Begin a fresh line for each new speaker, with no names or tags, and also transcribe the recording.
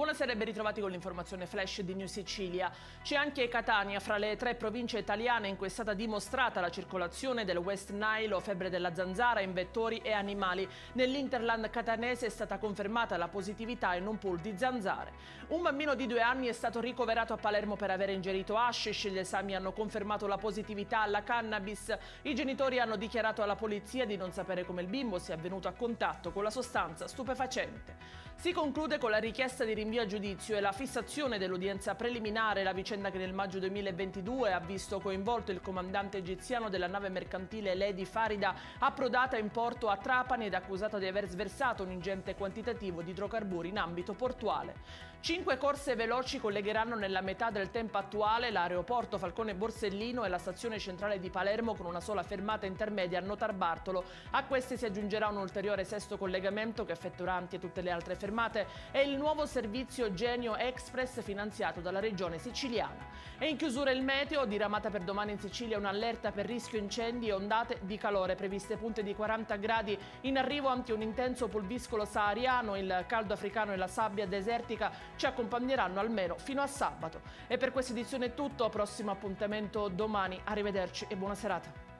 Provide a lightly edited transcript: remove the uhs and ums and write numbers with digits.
Buonasera e ben ritrovati con l'informazione flash di New Sicilia. C'è anche Catania, fra le 3 province italiane in cui è stata dimostrata la circolazione del West Nile o febbre della zanzara in vettori e animali. Nell'Interland catanese è stata confermata la positività in un pool di zanzare. Un bambino di 2 anni è stato ricoverato a Palermo per aver ingerito hashish. Gli esami hanno confermato la positività alla cannabis. I genitori hanno dichiarato alla polizia di non sapere come il bimbo sia venuto a contatto con la sostanza stupefacente. Si conclude con la richiesta di rinvio a giudizio e la fissazione dell'udienza preliminare, la vicenda che nel maggio 2022 ha visto coinvolto il comandante egiziano della nave mercantile Lady Farida, approdata in porto a Trapani ed accusata di aver sversato un ingente quantitativo di idrocarburi in ambito portuale. 5 corse veloci collegheranno nella metà del tempo attuale l'aeroporto Falcone Borsellino e la stazione centrale di Palermo con una sola fermata intermedia a Notar Bartolo. A queste si aggiungerà un ulteriore sesto collegamento che effettuerà anche tutte le altre fermate e il nuovo servizio Genio Express finanziato dalla regione siciliana. E in chiusura il meteo, diramata per domani in Sicilia un'allerta per rischio incendi e ondate di calore, previste punte di 40 gradi, in arrivo anche un intenso pulviscolo sahariano, il caldo africano e la sabbia desertica ci accompagneranno almeno fino a sabato. E per questa edizione è tutto, prossimo appuntamento domani, arrivederci e buona serata.